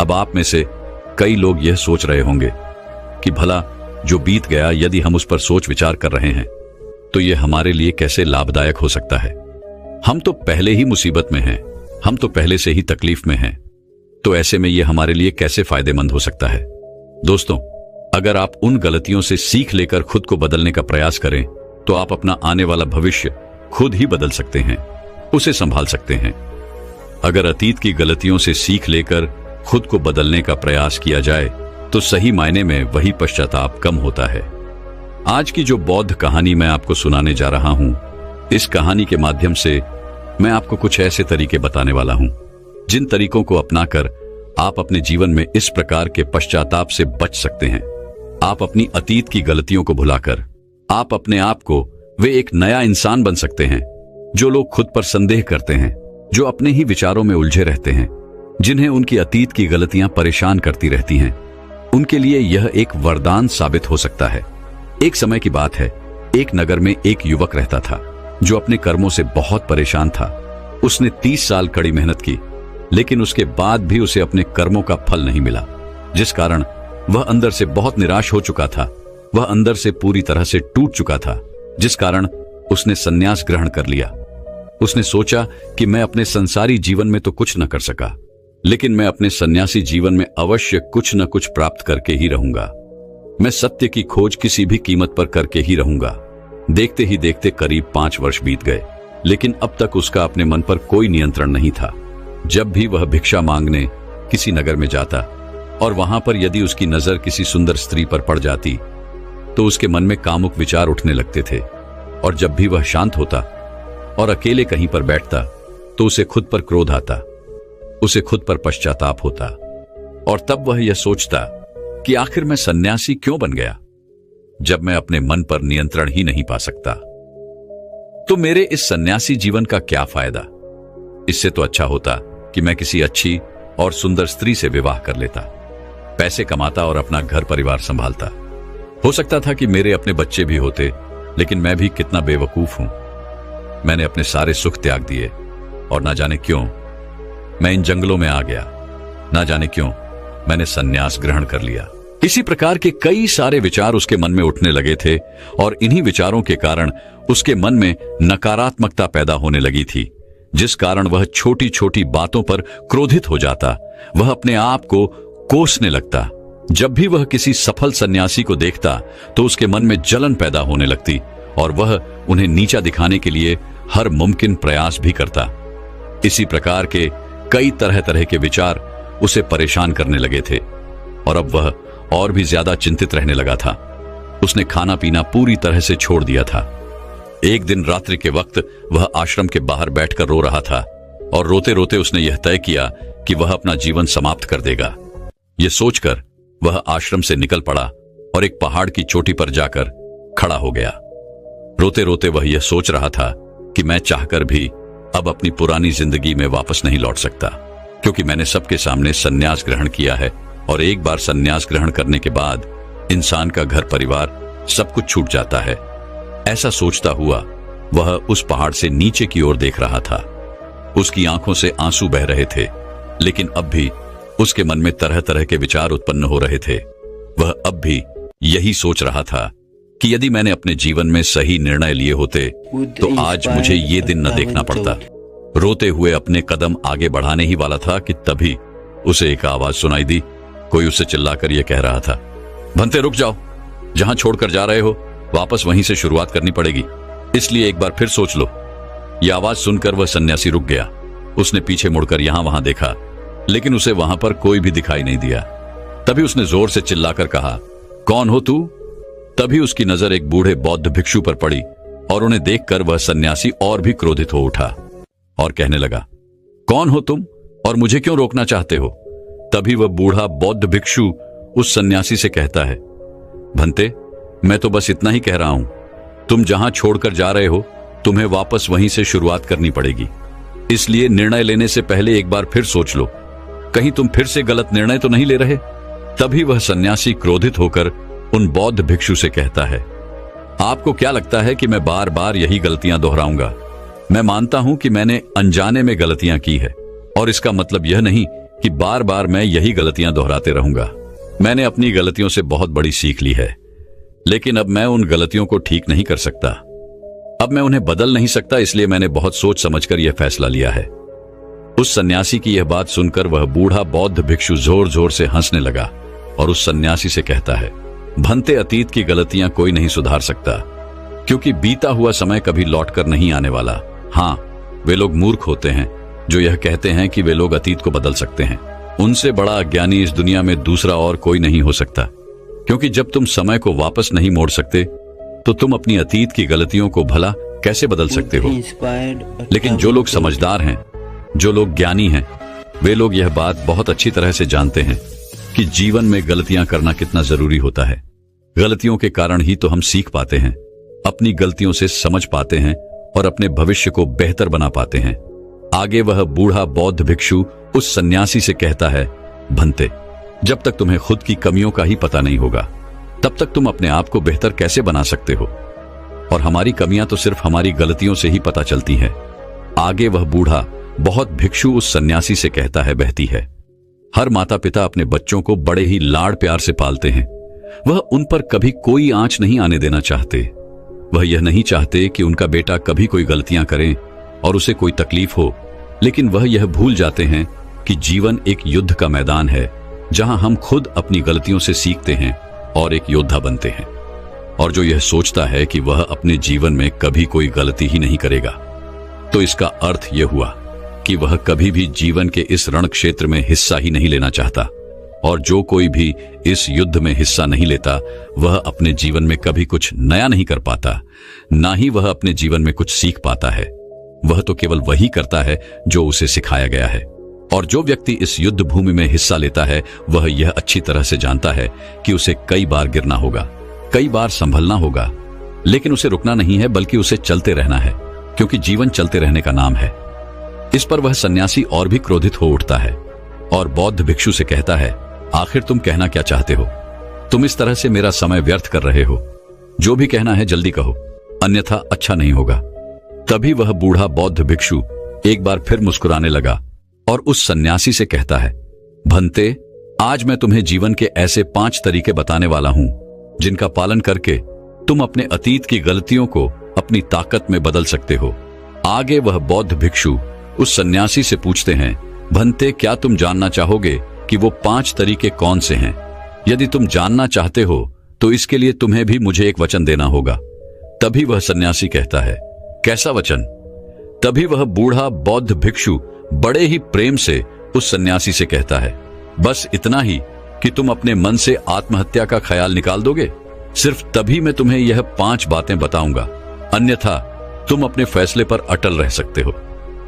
अब आप में से कई लोग यह सोच रहे होंगे कि भला जो बीत गया, यदि हम उस पर सोच विचार कर रहे हैं तो यह हमारे लिए कैसे लाभदायक हो सकता है। हम तो पहले ही मुसीबत में हैं, हम तो पहले से ही तकलीफ में हैं, तो ऐसे में यह हमारे लिए कैसे फायदेमंद हो सकता है। दोस्तों, अगर आप उन गलतियों से सीख लेकर खुद को बदलने का प्रयास करें तो आप अपना आने वाला भविष्य खुद ही बदल सकते हैं, उसे संभाल सकते हैं। अगर अतीत की गलतियों से सीख लेकर खुद को बदलने का प्रयास किया जाए तो सही मायने में वही पश्चाताप कम होता है। आज की जो बौद्ध कहानी मैं आपको सुनाने जा रहा हूं, इस कहानी के माध्यम से मैं आपको कुछ ऐसे तरीके बताने वाला हूं जिन तरीकों को अपनाकर आप अपने जीवन में इस प्रकार के पश्चाताप से बच सकते हैं। आप अपनी अतीत की गलतियों को भुलाकर आप अपने आप को वे एक नया इंसान बन सकते हैं। जो लोग खुद पर संदेह करते हैं, जो अपने ही विचारों में उलझे रहते हैं, जिन्हें उनकी अतीत की गलतियां परेशान करती रहती हैं, उनके लिए यह एक वरदान साबित हो सकता है। एक समय की बात है, एक नगर में एक युवक रहता था जो अपने कर्मों से बहुत परेशान था। उसने 30 साल कड़ी मेहनत की, लेकिन उसके बाद भी उसे अपने कर्मों का फल नहीं मिला, जिस कारण वह अंदर से बहुत निराश हो चुका था। वह अंदर से पूरी तरह से टूट चुका था, जिस कारण उसने संन्यास ग्रहण कर लिया। उसने सोचा कि मैं अपने संसारी जीवन में तो कुछ न कर सका, लेकिन मैं अपने सन्यासी जीवन में अवश्य कुछ न कुछ प्राप्त करके ही रहूंगा। मैं सत्य की खोज किसी भी कीमत पर करके ही रहूंगा। देखते ही देखते करीब 5 वर्ष बीत गए, लेकिन अब तक उसका अपने मन पर कोई नियंत्रण नहीं था। जब भी वह भिक्षा मांगने किसी नगर में जाता और वहां पर यदि उसकी नजर किसी सुंदर स्त्री पर पड़ जाती तो उसके मन में कामुक विचार उठने लगते थे, और जब भी वह शांत होता और अकेले कहीं पर बैठता तो उसे खुद पर क्रोध आता, उसे खुद पर पश्चाताप होता, और तब वह यह सोचता कि आखिर मैं सन्यासी क्यों बन गया जब मैं अपने मन पर नियंत्रण ही नहीं पा सकता। तो मेरे इस सन्यासी जीवन का क्या फायदा? इससे तो अच्छा होता कि मैं किसी अच्छी और सुंदर स्त्री से विवाह कर लेता, पैसे कमाता और अपना घर परिवार संभालता। हो सकता था कि मेरे अपने बच्चे भी होते, लेकिन मैं भी कितना बेवकूफ हूं। मैंने अपने सारे सुख त्याग दिए और ना जाने क्यों मैं इन जंगलों में आ गया, ना जाने क्यों मैंने सन्यास ग्रहण कर लिया। इसी प्रकार के कई सारे विचार उसके मन में उठने लगे थे, और इन्हीं विचारों के कारण उसके मन में नकारात्मकता पैदा होने लगी थी, जिस कारण वह छोटी छोटी बातों पर क्रोधित हो जाता। वह अपने आप को कोसने लगता। जब भी वह किसी सफल सन्यासी को देखता तो उसके मन में जलन पैदा होने लगती, और वह उन्हें नीचा दिखाने के लिए हर मुमकिन प्रयास भी करता। इसी प्रकार के कई तरह तरह के विचार उसे परेशान करने लगे थे, और अब वह और भी ज्यादा चिंतित रहने लगा था। उसने खाना पीना पूरी तरह से छोड़ दिया था। एक दिन रात्रि के वक्त वह आश्रम के बाहर बैठकर रो रहा था, और रोते रोते उसने यह तय किया कि वह अपना जीवन समाप्त कर देगा। यह सोचकर वह आश्रम से निकल पड़ा और एक पहाड़ की चोटी पर जाकर खड़ा हो गया। रोते रोते वह यह सोच रहा था कि मैं चाहकर भी अब अपनी पुरानी जिंदगी में वापस नहीं लौट सकता, क्योंकि मैंने सबके सामने सन्यास ग्रहण किया है, और एक बार सन्यास ग्रहण करने के बाद इंसान का घर परिवार सब कुछ छूट जाता है। ऐसा सोचता हुआ वह उस पहाड़ से नीचे की ओर देख रहा था। उसकी आंखों से आंसू बह रहे थे, लेकिन अब भी उसके मन में तरह तरह के विचार उत्पन्न हो रहे थे। वह अब भी यही सोच रहा था कि यदि मैंने अपने जीवन में सही निर्णय लिए होते तो आज मुझे ये दिन न देखना पड़ता। रोते हुए अपने कदम आगे बढ़ाने ही वाला था कि तभी उसे एक आवाज सुनाई दी। कोई उससे चिल्लाकर यह कह रहा था, भंते रुक जाओ, जहां छोड़कर जा रहे हो वापस वहीं से शुरुआत करनी पड़ेगी, इसलिए एक बार फिर सोच लो। यह आवाज सुनकर वह सन्यासी रुक गया। उसने पीछे मुड़कर यहां वहां देखा, लेकिन उसे वहां पर कोई भी दिखाई नहीं दिया। तभी उसने जोर से चिल्लाकर कहा, कौन हो तू? तभी उसकी नजर एक बूढ़े बौद्ध भिक्षु पर पड़ी और उन्हें देखकर वह सन्यासी और भी क्रोधित हो उठा और कहने लगा, कौन हो तुम और मुझे क्यों रोकना चाहते हो? तभी वह बूढ़ा बौद्ध भिक्षु उस सन्यासी से कहता है, भंते, मैं तो बस इतना ही कह रहा हूं, तुम जहां छोड़कर जा रहे हो तुम्हें वापस वहीं से शुरुआत करनी पड़ेगी, इसलिए निर्णय लेने से पहले एक बार फिर सोच लो, कहीं तुम फिर से गलत निर्णय तो नहीं ले रहे। तभी वह सन्यासी क्रोधित होकर उन बौद्ध भिक्षु से कहता है, आपको क्या लगता है कि मैं बार बार यही गलतियां दोहराऊंगा? मैं मानता हूं कि मैंने अनजाने में गलतियां की है और इसका मतलब यह नहीं कि बार बार मैं यही गलतियां दोहराते रहूंगा। मैंने अपनी गलतियों से बहुत बड़ी सीख ली है, लेकिन अब मैं उन गलतियों को ठीक नहीं कर सकता। अब मैं उन्हें बदल नहीं सकता, इसलिए मैंने बहुत सोच समझकर यह फैसला लिया है। उस सन्यासी की यह बात सुनकर वह बूढ़ा बौद्ध भिक्षु जोर जोर से हंसने लगा और उस सन्यासी से कहता है, भंते, अतीत की गलतियां कोई नहीं सुधार सकता, क्योंकि बीता हुआ समय कभी लौटकर नहीं आने वाला। हां, वे लोग मूर्ख होते हैं जो यह कहते हैं कि वे लोग अतीत को बदल सकते हैं। उनसे बड़ा अज्ञानी इस दुनिया में दूसरा और कोई नहीं हो सकता, क्योंकि जब तुम समय को वापस नहीं मोड़ सकते तो तुम अपनी अतीत की गलतियों को भला कैसे बदल सकते हो? लेकिन जो लोग समझदार हैं, जो लोग ज्ञानी हैं, वे लोग यह बात बहुत अच्छी तरह से जानते हैं कि जीवन में गलतियां करना कितना जरूरी होता है। गलतियों के कारण ही तो हम सीख पाते हैं, अपनी गलतियों से समझ पाते हैं और अपने भविष्य को बेहतर बना पाते हैं। आगे वह बूढ़ा बौद्ध भिक्षु उस सन्यासी से कहता है, भंते, जब तक तुम्हें खुद की कमियों का ही पता नहीं होगा तब तक तुम अपने आप को बेहतर कैसे बना सकते हो? और हमारी कमियां तो सिर्फ हमारी गलतियों से ही पता चलती हैं। आगे वह बूढ़ा बहुत भिक्षु उस सन्यासी से कहता है, बहती है, हर माता पिता अपने बच्चों को बड़े ही लाड़ प्यार से पालते हैं। वह उन पर कभी कोई आंच नहीं आने देना चाहते। वह यह नहीं चाहते कि उनका बेटा कभी कोई गलतियां करे और उसे कोई तकलीफ हो, लेकिन वह यह भूल जाते हैं कि जीवन एक युद्ध का मैदान है जहां हम खुद अपनी गलतियों से सीखते हैं और एक योद्धा बनते हैं। और जो यह सोचता है कि वह अपने जीवन में कभी कोई गलती ही नहीं करेगा, तो इसका अर्थ यह हुआ कि वह कभी भी जीवन के इस रण क्षेत्र में हिस्सा ही नहीं लेना चाहता। और जो कोई भी इस युद्ध में हिस्सा नहीं लेता, वह अपने जीवन में कभी कुछ नया नहीं कर पाता, ना ही वह अपने जीवन में कुछ सीख पाता है। वह तो केवल वही करता है जो उसे सिखाया गया है। और जो व्यक्ति इस युद्ध भूमि में हिस्सा लेता है, वह यह अच्छी तरह से जानता है कि उसे कई बार गिरना होगा, कई बार संभलना होगा, लेकिन उसे रुकना नहीं है, बल्कि उसे चलते रहना है, क्योंकि जीवन चलते रहने का नाम है। इस पर वह सन्यासी और भी क्रोधित हो उठता है और बौद्ध भिक्षु से कहता है, आखिर तुम कहना क्या चाहते हो? तुम इस तरह से मेरा समय व्यर्थ कर रहे हो। जो भी कहना है जल्दी कहो, अन्यथा अच्छा नहीं होगा। तभी वह बूढ़ा बौद्ध भिक्षु एक बार फिर मुस्कुराने लगा और उस सन्यासी से कहता है, भंते, आज मैं तुम्हें जीवन के ऐसे 5 तरीके बताने वाला हूं जिनका पालन करके तुम अपने अतीत की गलतियों को अपनी ताकत में बदल सकते हो। आगे वह बौद्ध भिक्षु उस सन्यासी से पूछते हैं, भंते, क्या तुम जानना चाहोगे कि वो 5 तरीके कौन से हैं? यदि तुम जानना चाहते हो तो इसके लिए तुम्हें भी मुझे एक वचन देना होगा। तभी वह सन्यासी कहता है, कैसा वचन? तभी वह बूढ़ा बौद्ध भिक्षु बड़े ही प्रेम से उस सन्यासी से कहता है, बस इतना ही कि तुम अपने मन से आत्महत्या का ख्याल निकाल दोगे। सिर्फ तभी मैं तुम्हें यह 5 बातें बताऊंगा, अन्यथा तुम अपने फैसले पर अटल रह सकते हो।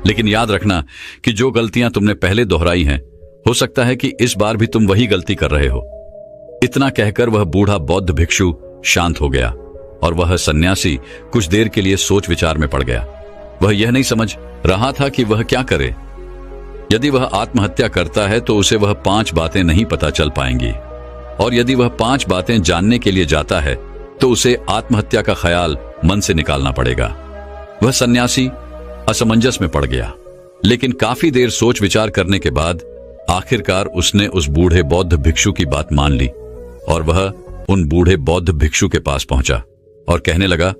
लेकिन याद रखना कि जो गलतियां तुमने पहले दोहराई हैं, हो सकता है कि इस बार भी तुम वही गलती कर रहे हो। इतना कहकर वह बूढ़ा बौद्ध भिक्षु शांत हो गया और वह सन्यासी कुछ देर के लिए सोच विचार में पड़ गया। वह यह नहीं समझ रहा था कि वह क्या करे। यदि वह आत्महत्या करता है तो उसे वह 5 बातें नहीं पता चल पाएंगी, और यदि वह 5 बातें जानने के लिए जाता है तो उसे आत्महत्या का ख्याल मन से निकालना पड़ेगा। वह सन्यासी असमंजस में पड़ गया, लेकिन काफी देर सोच विचार करने के बाद आखिरकार उसने उस बूढ़े बौद्ध भिक्षु की बात मान ली और वह उन बूढ़े बौद्ध भिक्षु के पास पहुंचा और कहने लगा,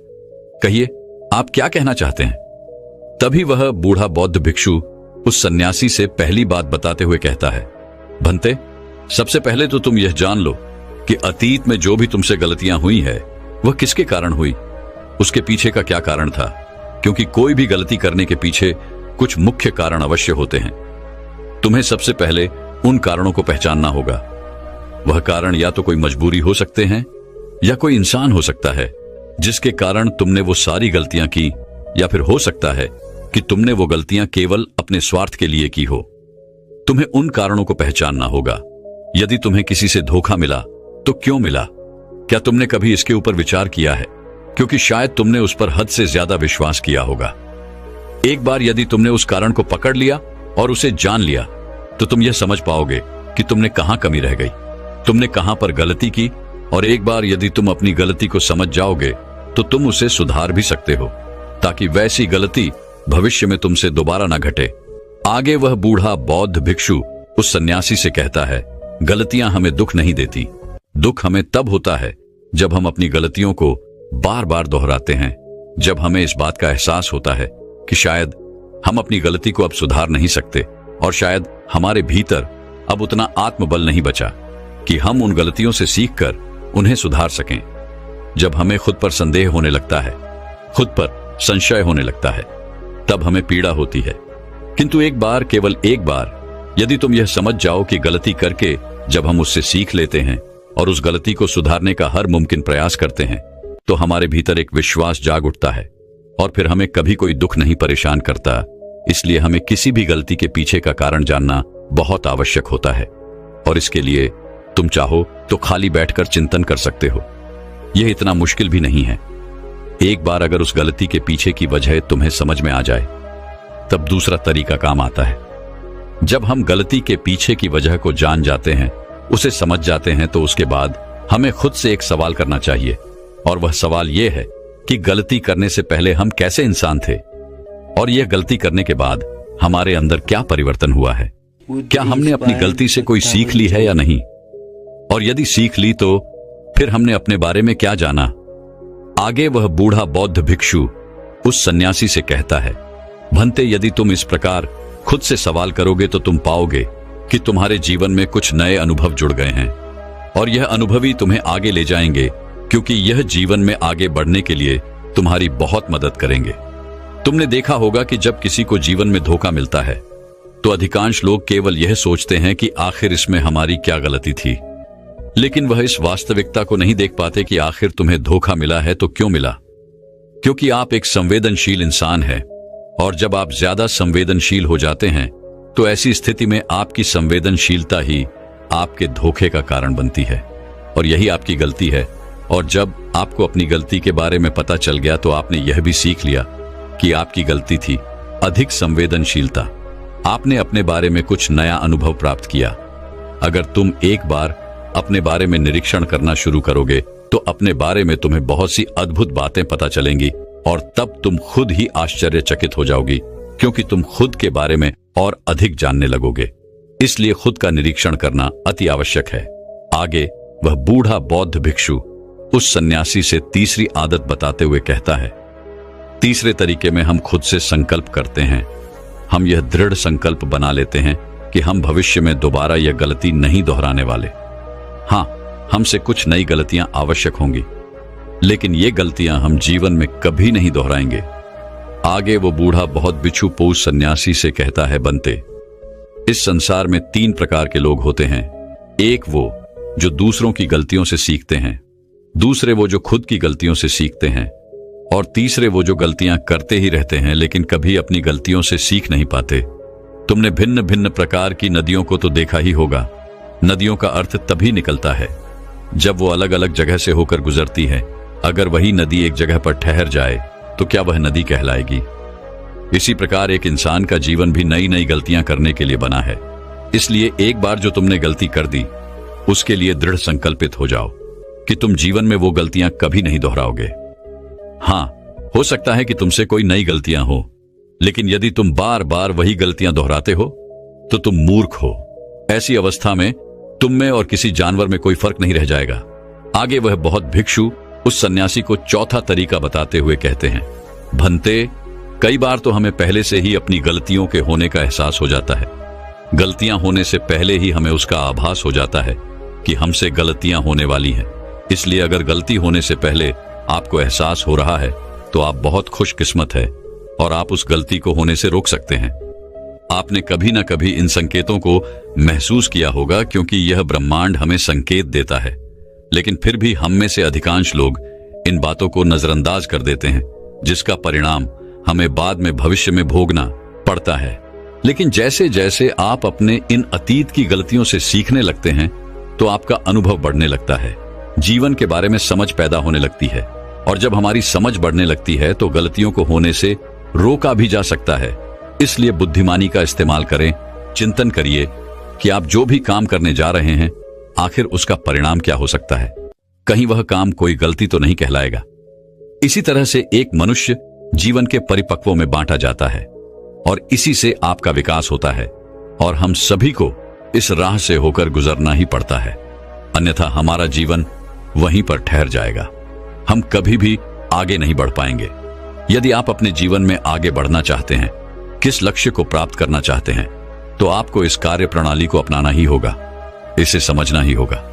कहिए, आप क्या कहना चाहते हैं? तभी वह बूढ़ा बौद्ध भिक्षु उस सन्यासी से पहली बात बताते हुए कहता है, भंते, सबसे पहले तो तुम यह जान लो कि अतीत में जो भी तुमसे गलतियां हुई है वह किसके कारण हुई, उसके पीछे का क्या कारण था, क्योंकि कोई भी गलती करने के पीछे कुछ मुख्य कारण अवश्य होते हैं। तुम्हें सबसे पहले उन कारणों को पहचानना होगा। वह कारण या तो कोई मजबूरी हो सकते हैं या कोई इंसान हो सकता है जिसके कारण तुमने वो सारी गलतियां की, या फिर हो सकता है कि तुमने वो गलतियां केवल अपने स्वार्थ के लिए की हो। तुम्हें उन कारणों को पहचानना होगा। यदि तुम्हें किसी से धोखा मिला तो क्यों मिला? क्या तुमने कभी इसके ऊपर विचार किया है? क्योंकि शायद तुमने उस पर हद से ज्यादा विश्वास किया होगा। एक बार यदि तुमने उस कारण को पकड़ लिया और उसे जान लिया तो तुम यह समझ पाओगे कि तुमने कहां कमी रह गई, तुमने कहां पर गलती की, और एक बार यदि तुम अपनी गलती को समझ जाओगे तो तुम उसे सुधार भी सकते हो ताकि वैसी गलती भविष्य में तुमसे दोबारा ना घटे। आगे वह बूढ़ा बौद्ध भिक्षु उस सन्यासी से कहता है, गलतियां हमें दुख नहीं देती। दुख हमें तब होता है जब हम अपनी गलतियों को बार बार दोहराते हैं, जब हमें इस बात का एहसास होता है कि शायद हम अपनी गलती को अब सुधार नहीं सकते और शायद हमारे भीतर अब उतना आत्मबल नहीं बचा कि हम उन गलतियों से सीखकर उन्हें सुधार सकें। जब हमें खुद पर संदेह होने लगता है, खुद पर संशय होने लगता है, तब हमें पीड़ा होती है। किंतु एक बार, केवल एक बार यदि तुम यह समझ जाओ कि गलती करके जब हम उससे सीख लेते हैं और उस गलती को सुधारने का हर मुमकिन प्रयास करते हैं तो हमारे भीतर एक विश्वास जाग उठता है और फिर हमें कभी कोई दुख नहीं परेशान करता। इसलिए हमें किसी भी गलती के पीछे का कारण जानना बहुत आवश्यक होता है, और इसके लिए तुम चाहो तो खाली बैठकर चिंतन कर सकते हो। यह इतना मुश्किल भी नहीं है। एक बार अगर उस गलती के पीछे की वजह तुम्हें समझ में आ जाए, तब दूसरा तरीका काम आता है। जब हम गलती के पीछे की वजह को जान जाते हैं, उसे समझ जाते हैं, तो उसके बाद हमें खुद से एक सवाल करना चाहिए, और वह सवाल यह है कि गलती करने से पहले हम कैसे इंसान थे, और यह गलती करने के बाद हमारे अंदर क्या परिवर्तन हुआ है। क्या हमने अपनी गलती से कोई सीख ली है या नहीं, और यदि सीख ली तो फिर हमने अपने बारे में क्या जाना। आगे वह बूढ़ा बौद्ध भिक्षु उस सन्यासी से कहता है, भंते, यदि तुम इस प्रकार खुद से सवाल करोगे तो तुम पाओगे कि तुम्हारे जीवन में कुछ नए अनुभव जुड़ गए हैं, और यह अनुभव ही तुम्हें आगे ले जाएंगे, क्योंकि यह जीवन में आगे बढ़ने के लिए तुम्हारी बहुत मदद करेंगे। तुमने देखा होगा कि जब किसी को जीवन में धोखा मिलता है तो अधिकांश लोग केवल यह सोचते हैं कि आखिर इसमें हमारी क्या गलती थी, लेकिन वह इस वास्तविकता को नहीं देख पाते कि आखिर तुम्हें धोखा मिला है तो क्यों मिला। क्योंकि आप एक संवेदनशील इंसान हैं, और जब आप ज्यादा संवेदनशील हो जाते हैं तो ऐसी स्थिति में आपकी संवेदनशीलता ही आपके धोखे का कारण बनती है, और यही आपकी गलती है। और जब आपको अपनी गलती के बारे में पता चल गया तो आपने यह भी सीख लिया कि आपकी गलती थी अधिक संवेदनशीलता। आपने अपने बारे में कुछ नया अनुभव प्राप्त किया। अगर तुम एक बार अपने बारे में निरीक्षण करना शुरू करोगे तो अपने बारे में तुम्हें बहुत सी अद्भुत बातें पता चलेंगी, और तब तुम खुद ही आश्चर्यचकित हो जाओगी, क्योंकि तुम खुद के बारे में और अधिक जानने लगोगे। इसलिए खुद का निरीक्षण करना अति आवश्यक है। आगे वह बूढ़ा बौद्ध भिक्षु उस सन्यासी से तीसरी आदत बताते हुए कहता है, तीसरे तरीके में हम खुद से संकल्प करते हैं। हम यह दृढ़ संकल्प बना लेते हैं कि हम भविष्य में दोबारा यह गलती नहीं दोहराने वाले। हाँ, हमसे कुछ नई गलतियां आवश्यक होंगी, लेकिन ये गलतियां हम जीवन में कभी नहीं दोहराएंगे। आगे वो बूढ़ा बहुत बिच्छू पोष सन्यासी से कहता है, बनते, इस संसार में 3 प्रकार के लोग होते हैं। एक वो जो दूसरों की गलतियों से सीखते हैं, दूसरे वो जो खुद की गलतियों से सीखते हैं, और तीसरे वो जो गलतियां करते ही रहते हैं लेकिन कभी अपनी गलतियों से सीख नहीं पाते। तुमने भिन्न भिन्न प्रकार की नदियों को तो देखा ही होगा। नदियों का अर्थ तभी निकलता है जब वो अलग अलग जगह से होकर गुजरती है। अगर वही नदी एक जगह पर ठहर जाए तो क्या वह नदी कहलाएगी? इसी प्रकार एक इंसान का जीवन भी नई नई गलतियां करने के लिए बना है। इसलिए एक बार जो तुमने गलती कर दी, उसके लिए दृढ़ संकल्पित हो जाओ कि तुम जीवन में वो गलतियां कभी नहीं दोहराओगे। हाँ, हो सकता है कि तुमसे कोई नई गलतियां हो, लेकिन यदि तुम बार बार वही गलतियां दोहराते हो तो तुम मूर्ख हो। ऐसी अवस्था में तुम में और किसी जानवर में कोई फर्क नहीं रह जाएगा। आगे वह बौद्ध भिक्षु उस सन्यासी को चौथा तरीका बताते हुए कहते हैं, भंते, कई बार तो हमें पहले से ही अपनी गलतियों के होने का एहसास हो जाता है। गलतियां होने से पहले ही हमें उसका आभास हो जाता है कि हमसे गलतियां होने वाली हैं। इसलिए अगर गलती होने से पहले आपको एहसास हो रहा है तो आप बहुत खुशकिस्मत है और आप उस गलती को होने से रोक सकते हैं। आपने कभी ना कभी इन संकेतों को महसूस किया होगा, क्योंकि यह ब्रह्मांड हमें संकेत देता है। लेकिन फिर भी हम में से अधिकांश लोग इन बातों को नजरअंदाज कर देते हैं, जिसका परिणाम हमें बाद में भविष्य में भोगना पड़ता है। लेकिन जैसे जैसे आप अपने इन अतीत की गलतियों से सीखने लगते हैं तो आपका अनुभव बढ़ने लगता है, जीवन के बारे में समझ पैदा होने लगती है, और जब हमारी समझ बढ़ने लगती है तो गलतियों को होने से रोका भी जा सकता है। इसलिए बुद्धिमानी का इस्तेमाल करें, चिंतन करिए कि आप जो भी काम करने जा रहे हैं आखिर उसका परिणाम क्या हो सकता है। कहीं वह काम कोई गलती तो नहीं कहलाएगा। इसी तरह से एक मनुष्य जीवन के परिपक्वों में बांटा जाता है और इसी से आपका विकास होता है, और हम सभी को इस राह से होकर गुजरना ही पड़ता है, अन्यथा हमारा जीवन वहीं पर ठहर जाएगा। हम कभी भी आगे नहीं बढ़ पाएंगे। यदि आप अपने जीवन में आगे बढ़ना चाहते हैं, किस लक्ष्य को प्राप्त करना चाहते हैं, तो आपको इस कार्य प्रणाली को अपनाना ही होगा, इसे समझना ही होगा।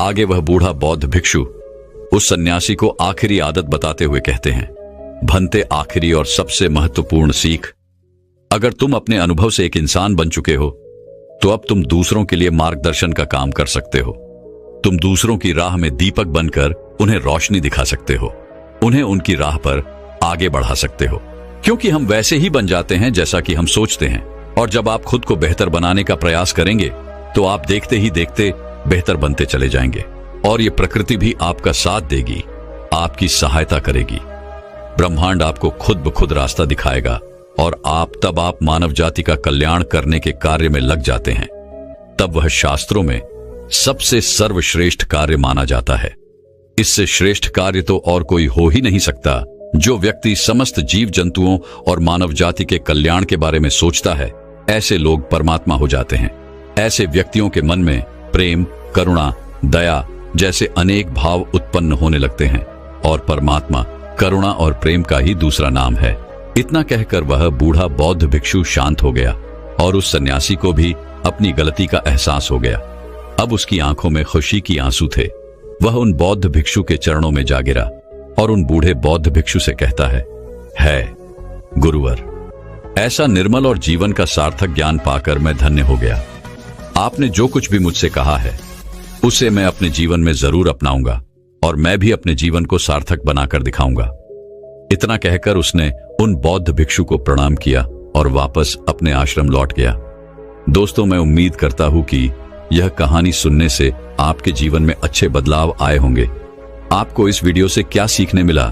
आगे वह बूढ़ा बौद्ध भिक्षु उस सन्यासी को आखिरी आदत बताते हुए कहते हैं, भंते, आखिरी और सबसे महत्वपूर्ण सीख, अगर तुम अपने अनुभव से एक इंसान बन चुके हो तो अब तुम दूसरों के लिए मार्गदर्शन का काम कर सकते हो। तुम दूसरों की राह में दीपक बनकर उन्हें रोशनी दिखा सकते हो, उन्हें उनकी राह पर आगे बढ़ा सकते हो, क्योंकि हम वैसे ही बन जाते हैं जैसा कि हम सोचते हैं। और जब आप खुद को बेहतर बनाने का प्रयास करेंगे तो आप देखते ही देखते बेहतर बनते चले जाएंगे, और ये प्रकृति भी आपका साथ देगी, आपकी सहायता करेगी। ब्रह्मांड आपको खुद ब खुद रास्ता दिखाएगा, और तब आप मानव जाति का कल्याण करने के कार्य में लग जाते हैं। तब वह शास्त्रों में सबसे सर्वश्रेष्ठ कार्य माना जाता है। इससे श्रेष्ठ कार्य तो और कोई हो ही नहीं सकता। जो व्यक्ति समस्त जीव जंतुओं और मानव जाति के कल्याण के बारे में सोचता है, ऐसे लोग परमात्मा हो जाते हैं। ऐसे व्यक्तियों के मन में प्रेम, करुणा, दया जैसे अनेक भाव उत्पन्न होने लगते हैं, और परमात्मा करुणा और प्रेम का ही दूसरा नाम है। इतना कहकर वह बूढ़ा बौद्ध भिक्षु शांत हो गया, और उस सन्यासी को भी अपनी गलती का एहसास हो गया। अब उसकी आंखों में खुशी की आंसू थे। वह उन बौद्ध भिक्षु के चरणों में जा गिरा और उन बूढ़े बौद्ध भिक्षु से कहता है गुरुवर, ऐसा निर्मल और जीवन का सार्थक ज्ञान पाकर मैं धन्य हो गया। आपने जो कुछ भी मुझसे कहा है उसे मैं अपने जीवन में जरूर अपनाऊंगा, और मैं भी अपने जीवन को सार्थक बनाकर दिखाऊंगा। इतना कहकर उसने उन बौद्ध भिक्षु को प्रणाम किया और वापस अपने आश्रम लौट गया। दोस्तों, मैं उम्मीद करता हूं कि यह कहानी सुनने से आपके जीवन में अच्छे बदलाव आए होंगे। आपको इस वीडियो से क्या सीखने मिला,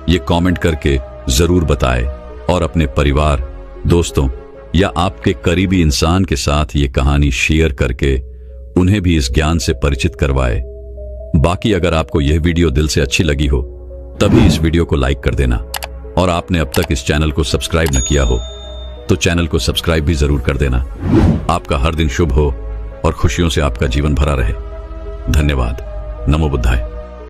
ये कमेंट करके जरूर बताएं, और अपने परिवार, दोस्तों या आपके करीबी इंसान के साथ ये कहानी शेयर करके उन्हें भी इस ज्ञान से परिचित करवाएं। बाकी अगर आपको यह वीडियो दिल से अच्छी लगी हो तभी इस वीडियो को लाइक कर देना, और आपने अब तक इस चैनल को सब्सक्राइब न किया हो तो चैनल को सब्सक्राइब भी जरूर कर देना। आपका हर दिन शुभ हो और खुशियों से आपका जीवन भरा रहे। धन्यवाद। नमो बुद्धाय।